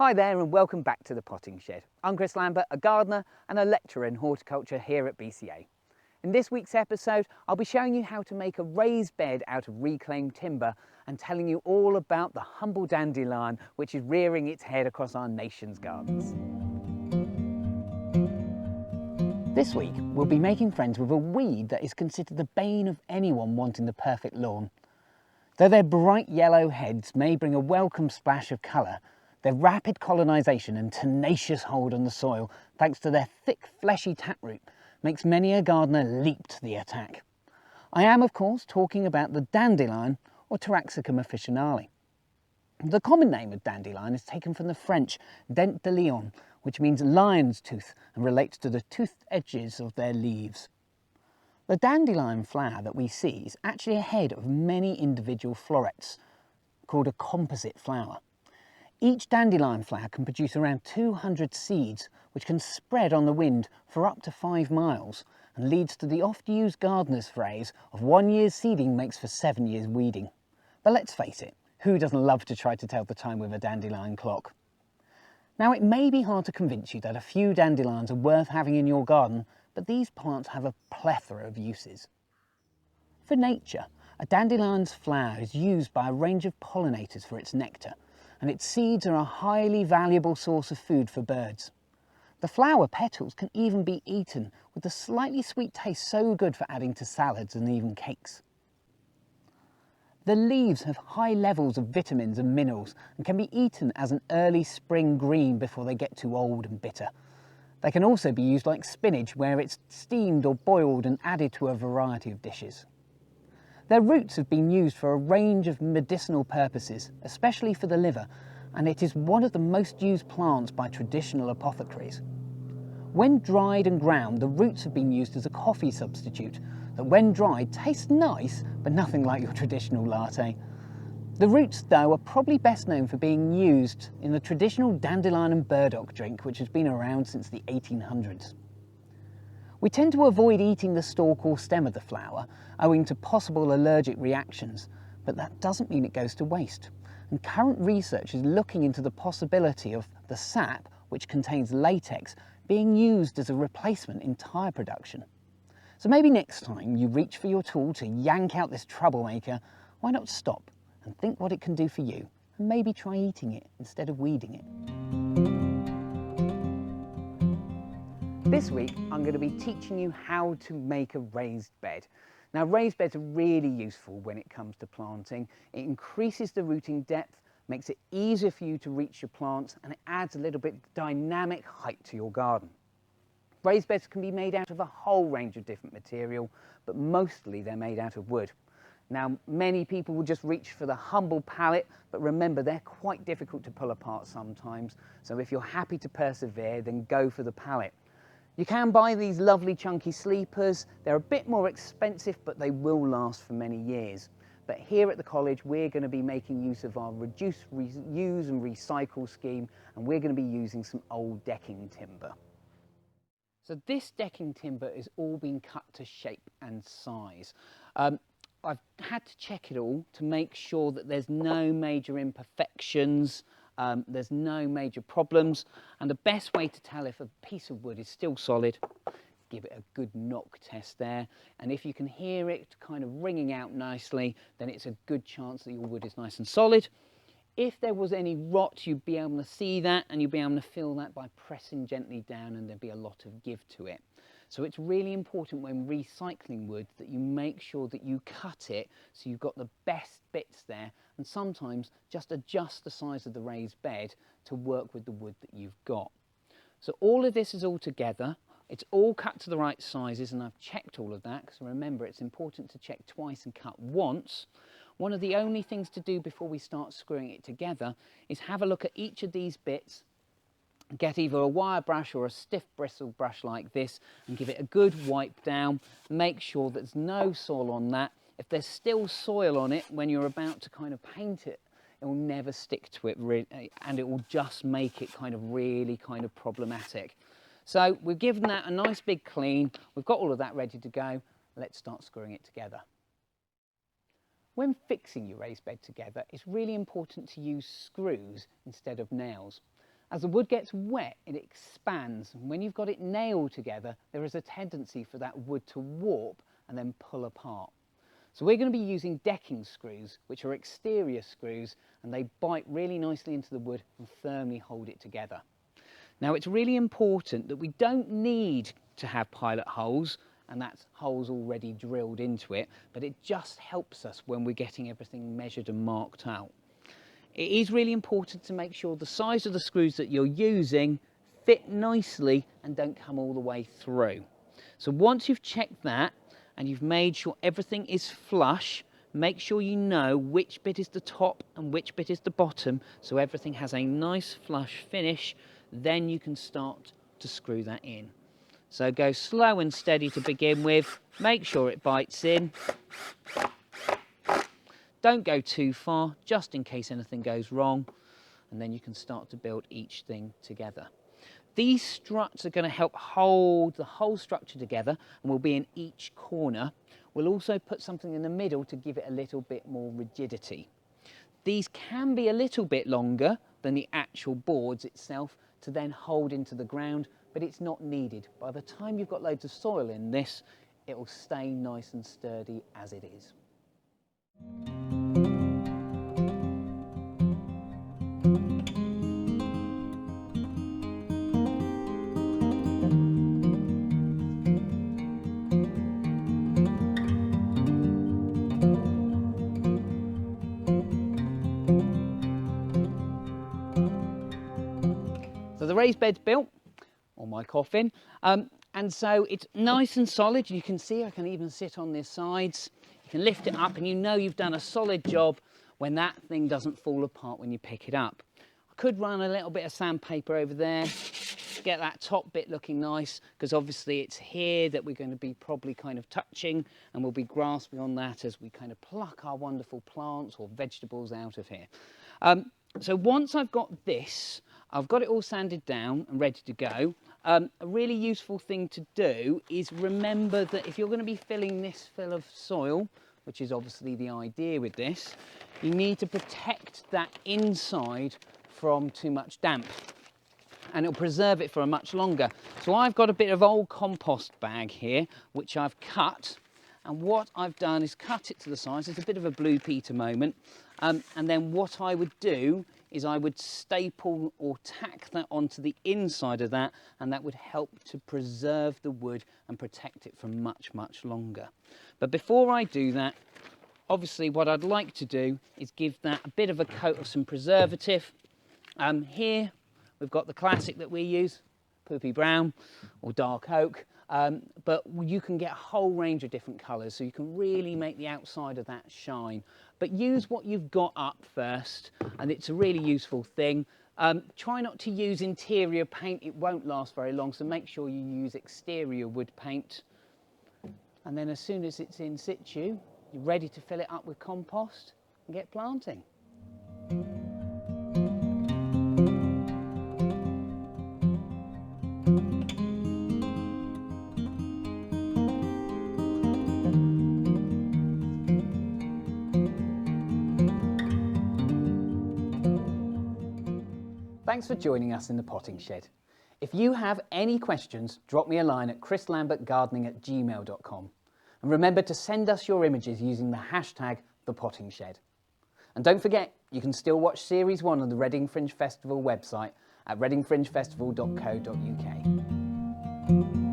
Hi there and welcome back to the Potting Shed. I'm Chris Lambert, a gardener and a lecturer in horticulture here at BCA. In this week's episode, I'll be showing you how to make a raised bed out of reclaimed timber and telling you all about the humble dandelion which is rearing its head across our nation's gardens. This week, we'll be making friends with a weed that is considered the bane of anyone wanting the perfect lawn. Though their bright yellow heads may bring a welcome splash of colour, their rapid colonisation and tenacious hold on the soil, thanks to their thick fleshy taproot, makes many a gardener leap to the attack. I am of course talking about the dandelion, or Taraxacum officinale. The common name of dandelion is taken from the French dandelion, which means lion's tooth and relates to the toothed edges of their leaves. The dandelion flower that we see is actually a head of many individual florets, called a composite flower. Each dandelion flower can produce around 200 seeds, which can spread on the wind for up to 5 miles, and leads to the oft-used gardener's phrase of 1 year's seeding makes for 7 years weeding. But let's face it, who doesn't love to try to tell the time with a dandelion clock? Now, it may be hard to convince you that a few dandelions are worth having in your garden, but these plants have a plethora of uses. For nature, a dandelion's flower is used by a range of pollinators for its nectar, and its seeds are a highly valuable source of food for birds. The flower petals can even be eaten, with the slightly sweet taste so good for adding to salads and even cakes. The leaves have high levels of vitamins and minerals and can be eaten as an early spring green before they get too old and bitter. They can also be used like spinach, where it's steamed or boiled and added to a variety of dishes. Their roots have been used for a range of medicinal purposes, especially for the liver, and it is one of the most used plants by traditional apothecaries. When dried and ground, the roots have been used as a coffee substitute that, when dried, tastes nice, but nothing like your traditional latte. The roots, though, are probably best known for being used in the traditional dandelion and burdock drink, which has been around since the 1800s. We tend to avoid eating the stalk or stem of the flower, owing to possible allergic reactions, but that doesn't mean it goes to waste. And current research is looking into the possibility of the sap, which contains latex, being used as a replacement in tyre production. So maybe next time you reach for your tool to yank out this troublemaker, why not stop and think what it can do for you, and maybe try eating it instead of weeding it. This week, I'm going to be teaching you how to make a raised bed. Now, raised beds are really useful when it comes to planting. It increases the rooting depth, makes it easier for you to reach your plants, and it adds a little bit of dynamic height to your garden. Raised beds can be made out of a whole range of different material, but mostly they're made out of wood. Now, many people will just reach for the humble pallet, but remember, they're quite difficult to pull apart sometimes. So if you're happy to persevere, then go for the pallet. You can buy these lovely chunky sleepers. They're a bit more expensive, but they will last for many years. But here at the college, we're going to be making use of our reduce, reuse and recycle scheme, and we're going to be using some old decking timber. So this decking timber is all been cut to shape and size. I've had to check it all to make sure that there's no major imperfections, there's no major problems, and the best way to tell if a piece of wood is still solid, give it a good knock test there, and if you can hear it kind of ringing out nicely, then it's a good chance that your wood is nice and solid. If there was any rot, you'd be able to see that, and you'd be able to feel that by pressing gently down, and there'd be a lot of give to it. So it's really important when recycling wood that you make sure that you cut it so you've got the best bits there, and sometimes just adjust the size of the raised bed to work with the wood that you've got. So all of this is all together. It's all cut to the right sizes, and I've checked all of that, because remember, it's important to check twice and cut once. One of the only things to do before we start screwing it together is have a look at each of these bits, get either a wire brush or a stiff bristle brush like this, and give it a good wipe down. Make sure there's no soil on that. If there's still soil on it when you're about to kind of paint it, it will never stick to it, and it will just make it really problematic. So we've given that a nice big clean. We've got all of that ready to go. Let's start screwing it together. When fixing your raised bed together, it's really important to use screws instead of nails. As the wood gets wet, it expands, and when you've got it nailed together, there is a tendency for that wood to warp and then pull apart. So we're going to be using decking screws, which are exterior screws, and they bite really nicely into the wood and firmly hold it together. Now, it's really important that we don't need to have pilot holes, and that's holes already drilled into it, but it just helps us when we're getting everything measured and marked out. It is really important to make sure the size of the screws that you're using fit nicely and don't come all the way through. So once you've checked that and you've made sure everything is flush, make sure you know which bit is the top and which bit is the bottom, so everything has a nice flush finish. Then you can start to screw that in. So go slow and steady to begin with, make sure it bites in. Don't go too far, just in case anything goes wrong, and then you can start to build each thing together. These struts are going to help hold the whole structure together and will be in each corner. We'll also put something in the middle to give it a little bit more rigidity. These can be a little bit longer than the actual boards itself to then hold into the ground, but it's not needed. By the time you've got loads of soil in this, it will stay nice and sturdy as it is. So the raised bed's built on my coffin, and so it's nice and solid. You can see I can even sit on the sides. You can lift it up and you know you've done a solid job when that thing doesn't fall apart when you pick it up. I could run a little bit of sandpaper over there, get that top bit looking nice, because obviously it's here that we're going to be probably kind of touching, and we'll be grasping on that as we kind of pluck our wonderful plants or vegetables out of here. So once I've got this, I've got it all sanded down and ready to go. A really useful thing to do is remember that if you're going to be filling this fill of soil, which is obviously the idea with this, you need to protect that inside from too much damp, and it'll preserve it for a much longer. So I've got a bit of old compost bag here, which I've cut, and what I've done is cut it to the size. It's a bit of a Blue Peter moment, and then what I would do is I would staple or tack that onto the inside of that, and that would help to preserve the wood and protect it for much, much longer. But before I do that, obviously what I'd like to do is give that a bit of a coat of some preservative. Here we've got the classic that we use, poopy brown or dark oak, but you can get a whole range of different colours, so you can really make the outside of that shine. But use what you've got up first, and it's a really useful thing. Try not to use interior paint, it won't last very long, so make sure you use exterior wood paint. And then as soon as it's in situ, you're ready to fill it up with compost and get planting. Thanks for joining us in the potting shed. If you have any questions, drop me a line at chrislambertgardening@gmail.com. And remember to send us your images using the hashtag #thepottingshed. And don't forget, you can still watch Series 1 on the Reading Fringe Festival website at readingfringefestival.co.uk.